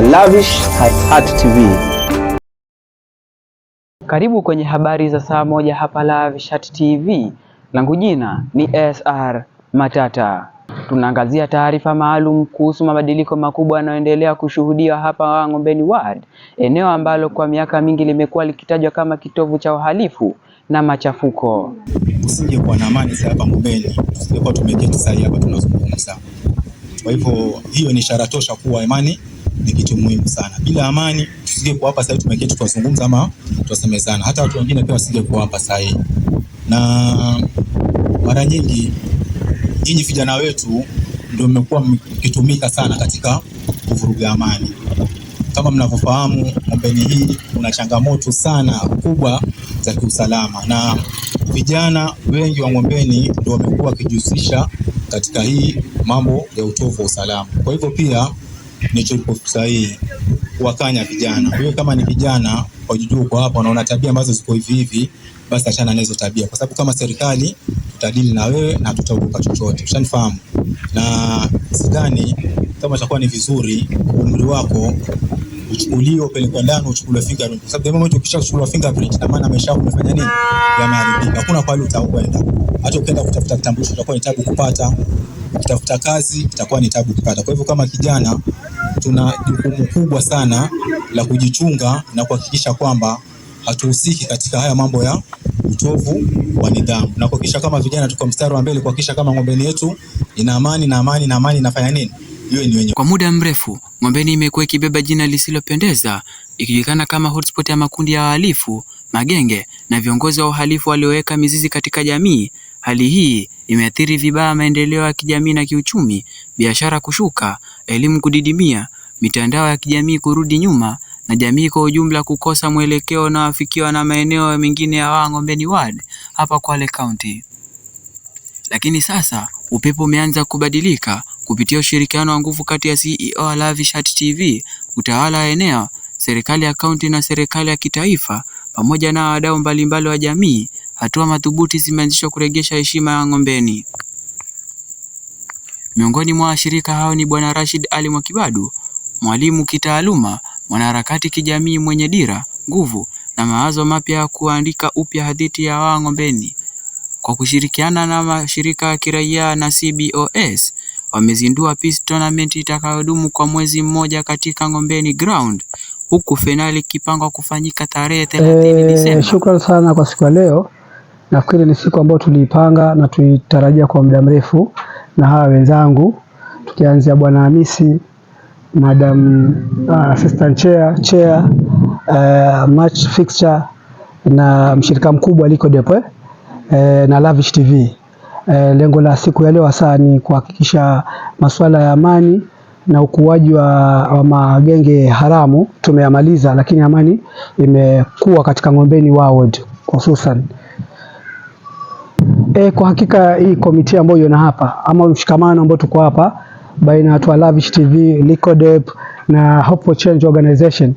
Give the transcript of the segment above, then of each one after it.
Lavish Hat TV. Karibu kwenye habari za saa moja hapa Lavish Hat TV. Langu jina ni SR Matata. Tunaangazia taarifa maalum kuhusu mabadiliko makubwa yanayoendelea kushuhudiwa hapa Wang'ombeni Ward, eneo ambalo kwa miaka mingi limekuwa likitajwa kama kitovu cha uhalifu na machafuko. Usingekuwa na amani sasa hapa Ng'ombeni, tusingekuwa tumeketi sasa hapa tunazungumza. Kwa hivyo hiyo ni ishara tosha kuwa amani ni kitu muhimu sana. Bila amani tusingekuwa hapa sasa tumeketi tunazungumza ama tusemezana. Hata watu wengine pia wasingekuwa hapa sasa. Na mara nyingi nyinyi vijana wetu ndio mmekuwa mkitumika sana katika kuvuruga amani. Kama mnavyofahamu, Ng'ombeni hii kuna changamoto sana kubwa za kiusalama, na vijana wengi wa Ng'ombeni ndio wamekuwa wakijihusisha katika hii mambo ya utovu wa usalama. Kwa hivyo pia nicho sahihi kuwakanya vijana. Wewe kama ni vijana wajijua uko hapa unaona tabia ambazo ziko hivi hivi, basi achana na hizo tabia, kwa sababu kama serikali tutadili na wewe na tutaogopa chochote. Ushanifahamu? Na sidhani kama itakuwa ni vizuri umri wako uchukuliwe upelekwe ndani uchukuliwe fingerprint, kwa sababu kama mtu ukishachukuliwa fingerprint na maana maisha yako umefanya nini, yameharibika. Hakuna pale utakwenda. Hata ukienda kutafuta kitambulisho itakuwa ni tabu kupata, kutafuta kazi itakuwa ni tabu kupata. Kwa hivyo kama kijana tuna jukumu kubwa sana la kujichunga na kuhakikisha kwamba hatuhusiki katika haya mambo ya utovu wa nidhamu, na kuhakikisha kama vijana tuko mstari wa mbele kuhakikisha kama Ng'ombeni yetu ina amani na amani inafanya nini iwe ni wenyewe. Kwa muda mrefu Ng'ombeni imekuwa ikibeba jina lisilopendeza, ikijulikana kama hotspot ya makundi ya wahalifu, magenge na viongozi wa uhalifu walioweka mizizi katika jamii. Hali hii imeathiri vibaya maendeleo ya kijamii na kiuchumi, biashara kushuka, elimu kudidimia, mitandao ya kijamii kurudi nyuma, na jamii kwa ujumla kukosa mwelekeo unaofikiwa na maeneo mengine ya Wang'ombeni Ward hapa Kwale County. Lakini sasa upepo umeanza kubadilika kupitia ushirikiano wa nguvu kati ya CEO wa Lavish Hat TV, utawala wa eneo, serikali ya kaunti na serikali ya kitaifa pamoja na wadau mbalimbali wa jamii. Hatua madhubuti zimeanzishwa kurejesha heshima ya Ng'ombeni. Miongoni mwa washirika hao ni Bwana Rashid Ali Mwakibadu, mwalimu kitaaluma, mwanaharakati kijamii mwenye dira, nguvu na mawazo mapya ya kuandika upya hadithi ya Wang'ombeni. Kwa kushirikiana na mashirika ya kiraia na CBOS, wamezindua Peace Tournament itakayodumu kwa mwezi mmoja katika Ng'ombeni Ground, huku finali ikipangwa kufanyika tarehe 30 Disemba. Shukrani sana kwa siku ya leo. Nafikiri ni siku ambayo tuliipanga na tulitarajia kwa muda mrefu na hawa wenzangu, tukianzia Bwana Hamisi, Madam Assistant Chair, match fixture na mshirika mkubwa Liko Depo na Lavish TV. Lengo la siku ya leo hasa ni kuhakikisha masuala ya amani na ukuaji wa magenge haramu tumeyamaliza, lakini amani imekuwa katika Ng'ombeni Ward hususan. Kwa hakika hii komiti ambayo yona hapa ama mshikamano ambao tuko hapa baina ya watu wa Lavish TV, Liko Depo na Hope for Change Organization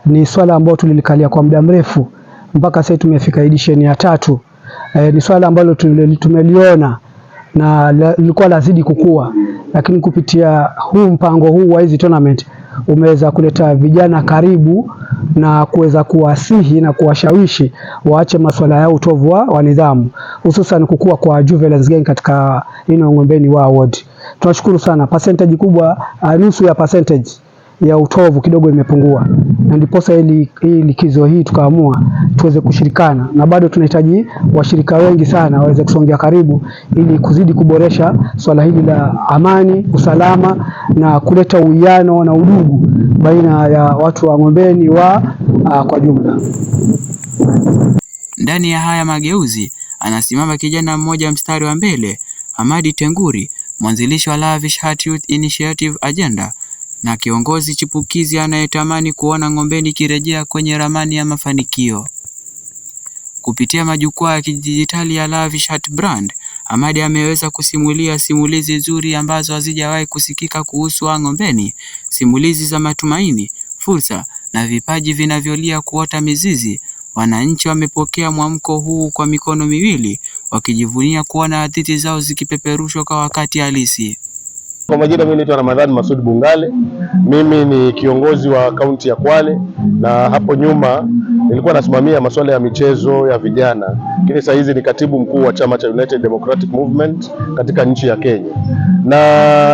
ni swala ambalo tulilikalia kwa muda mrefu mpaka sasa tumefika edition ya 3. Ni swala ambalo tumeliona na lilikuwa lazidi kukua, lakini kupitia huu mpango huu wa hizi tournament umeweza kuleta vijana karibu na kuweza kuwasihi na kuwashawishi waache masuala ya utovu wa nidhamu, hususan kukua kwa juvenile gang katika Ng'ombeni Ward. Tunashukuru sana, percentage kubwa, nusu ya percentage ya utovu kidogo imepungua, na ndiposa hii likizo hii tukaamua tuweze kushirikana, na bado tunahitaji washirika wengi sana waweze kusongea karibu ili kuzidi kuboresha swala hili la amani, usalama na kuleta uwiano na udugu baina ya watu wa Ng'ombeni kwa jumla. Ndani ya haya mageuzi anasimama kijana mmoja mstari wa mbele, Hamadi Tenguri, mwanzilishi wa Lavish Hat Youth Initiative Agenda na kiongozi chipukizi anayetamani kuona Ng'ombeni kirejea kwenye ramani ya mafanikio. Kupitia majukwaa ya kidijitali ya Lavish Hat Brand, Hamadi ameweza kusimulia simulizi nzuri ambazo hazijawahi kusikika kuhusu Ng'ombeni, simulizi za matumaini, fursa na vipaji vinavyolia kuota mizizi. Wananchi wamepokea mwamko huu kwa mikono miwili, wakijivunia kuona hadithi zao zikipeperushwa kwa wakati halisi. Kwa majina mimi naitwa Ramadhani Masud Bungale. Mimi ni kiongozi wa kaunti ya Kwale, na hapo nyuma nilikuwa nasimamia masuala ya michezo ya vijana. Lakini sasa hizi ni katibu mkuu wa chama cha United Democratic Movement katika nchi ya Kenya.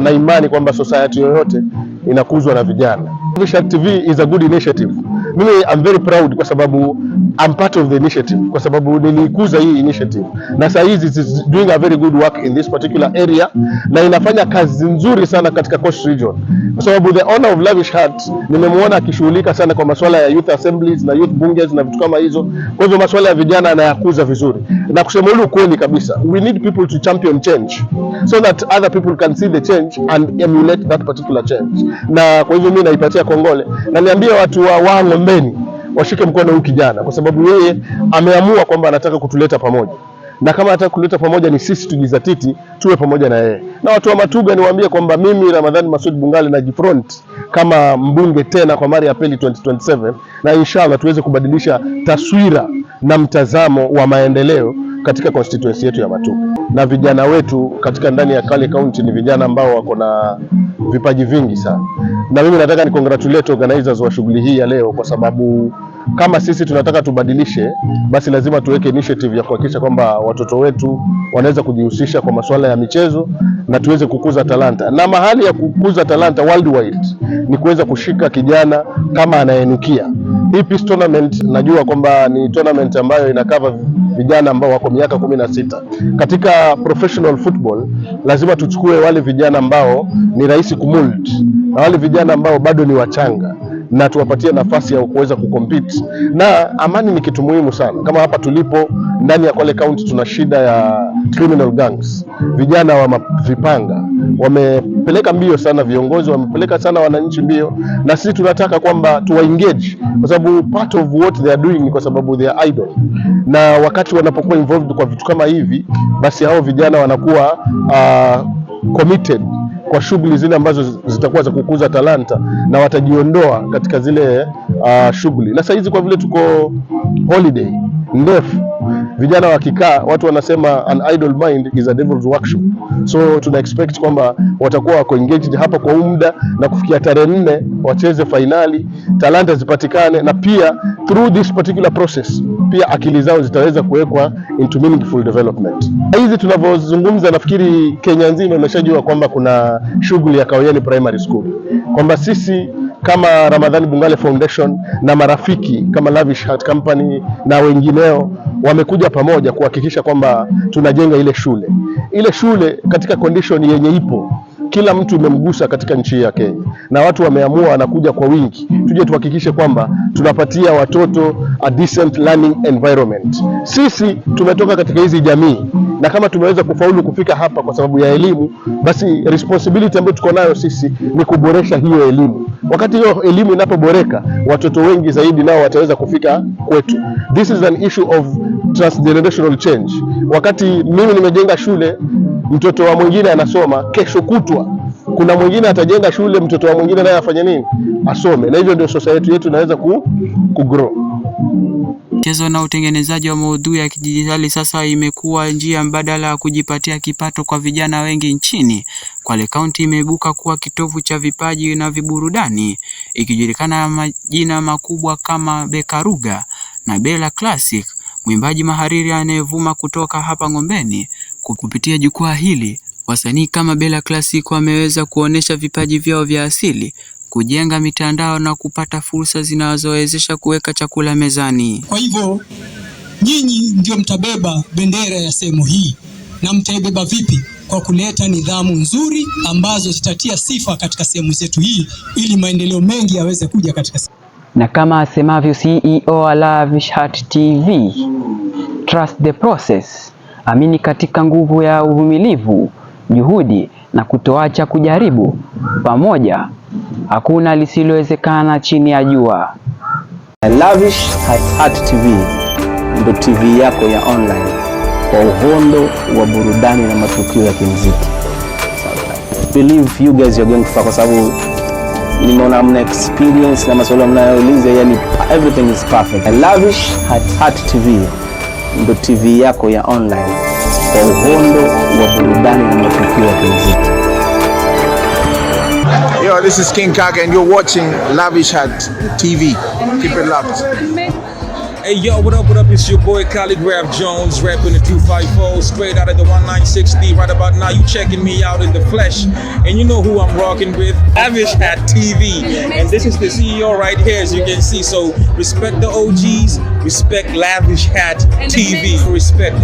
Na imani kwamba society yoyote inakuzwa na vijana. Lavish Hut TV is a good initiative. Mimi I'm very proud kwa sababu I'm part of the initiative, kwa sababu nilikuza hii initiative. Na sasa hizi is doing a very good work in this particular area, na inafanya kazi nzuri sana katika Coast Region. Kwa sababu the owner of Lavish Hut nimemuona akishughulika sana kwa masuala ya youth assemblies na youth bunges na vitu kama hizo. Kwa hivyo masuala ya vijana anayakuza vizuri. Na kusema hilo kweli kabisa, we need people to champion change so that other people can see the change and emulate that particular change. Na kwa hivyo mimi naipatia kongole na niambie watu wa Ngombeni washike mkono huyu kijana, kwa sababu yeye ameamua kwamba anataka kutuleta pamoja, na kama anataka kuleta pamoja ni sisi tujizatiti tuwe pamoja na yeye. Na watu wa Matuga niwaambie kwamba mimi Ramadhani Masud Bungale najifront kama mbunge tena kwa mara ya pili 2027, na inshallah tuweze kubadilisha taswira na mtazamo wa maendeleo katika constituency yetu ya Matuga. Na vijana wetu katika ndani ya Kwale County ni vijana ambao wako na vipaji vingi sana. Na mimi nataka ni congratulate organizers wa shughuli hii ya leo, kwa sababu kama sisi tunataka tubadilishe, basi lazima tuweke initiative ya kuhakikisha kwamba watoto wetu wanaweza kujihusisha kwa masuala ya michezo na tuweze kukuza talanta. Na mahali ya kukuza talanta worldwide ni kuweza kushika kijana kama anayenukia. Hii Peace Tournament najua kwamba ni tournament ambayo inakava vijana ambao wako miaka 16. Katika professional football lazima tuchukue wale vijana ambao ni rahisi kumold na wale vijana ambao bado ni wachanga, na tuwapatie nafasi ya kuweza kucompete. Na amani ni kitu muhimu sana. Kama hapa tulipo ndani ya Kwale County tuna shida ya criminal gangs. Vijana wa vipanga wamepeleka mbio sana, viongozi wamepeleka sana wananchi mbio, na sisi tunataka kwamba tuwa engage, kwa sababu part of what they are doing ni kwa sababu they are idle. Na wakati wanapokuwa involved kwa vitu kama hivi, basi hao vijana wanakuwa committed kwa shughuli zile ambazo zitakuwa za kukuza talanta, na watajiondoa katika zile shughuli. Na sasa hizi kwa vile tuko holiday ndefu, vijana wakikaa, watu wanasema an idle mind is a devil's workshop. So tuna expect kwamba watakuwa wako engaged hapa kwa muda, na kufikia tarehe 4 wacheze finali, talanta zipatikane, na pia through this particular process pia akili zao zitaweza kuwekwa into meaningful development. Hizi tunavyozungumza, nafikiri Kenya nzima imeshajua kwamba kuna shughuli ya Kaoyani Primary School, kwamba sisi kama Ramadhani Bungale Foundation na marafiki kama Lavish Hut Company na wengineo wamekuja pamoja kuhakikisha kwamba tunajenga ile shule. Ile shule katika condition yenye ipo, kila mtu imemgusa katika nchi ya Kenya, na watu wameamua wanakuja kwa wingi. Tuje tuhakikishe kwamba tunapatia watoto a decent learning environment. Sisi tumetoka katika hizi jamii, na kama tumeweza kufaulu kufika hapa kwa sababu ya elimu, basi responsibility ambayo tuko nayo sisi ni kuboresha hiyo elimu. Wakati hiyo elimu inapoboreka, watoto wengi zaidi nao wataweza kufika kwetu. This is an issue of transgenerational change. Wakati mimi nimejenga shule, mtoto wa mwingine anasoma, kesho kutwa kuna mwingine atajenga shule, mtoto wa mwingine naye afanye nini? Asome. Na hivyo ndio society yetu inaweza kugrow. Michezo na utengenezaji wa maudhui ya kidijitali sasa imekuwa njia mbadala ya kujipatia kipato kwa vijana wengi nchini. Kwale County imeibuka kuwa kitovu cha vipaji na viburudani, ikijulikana majina makubwa kama Beka Ruga na Bella Classic, mwimbaji mahariri anayevuma kutoka hapa Ngombeni. Kupitia jukwaa hili, wasanii kama Bella Classic wameweza kuonesha vipaji vyao vya asili, kujenga mitandao na kupata fursa zinazowezesha kuweka chakula mezani. Kwa hivyo nyinyi ndio mtabeba bendera ya sehemu hii. Na mtaibeba vipi? Kwa kuleta nidhamu nzuri ambazo zitatia sifa katika sehemu zetu hii, ili maendeleo mengi yaweze kuja katika. Na kama asemavyo CEO wa Lavish Hut TV, trust the process, amini katika nguvu ya uvumilivu, juhudi na kutoacha kujaribu. Pamoja hakuna lisilowezekana chini ya jua. Lavish Hut TV ndo TV yako ya online kwa uhondo wa burudani na matukio ya kimuziki. Believe you guys you're going to fuck, kwa sababu nimeona mna experience na maswali mnayouliza, yani everything is perfect. Lavish Hut TV ndo TV yako ya online kwa uhondo wa burudani na matukio ya kimuziki. Yo, this is King Kaka and you're watching Lavish Hat TV. Keep it locked. Hey yo, what up, it's your boy Khalid Rap Jones, rapping the 254, straight out of the 1960. Right about now, you checking me out in the flesh, and you know who I'm rocking with, Lavish Hat TV, and this is the CEO right here, as you can see. So respect the OGs, respect Lavish Hat TV, respect.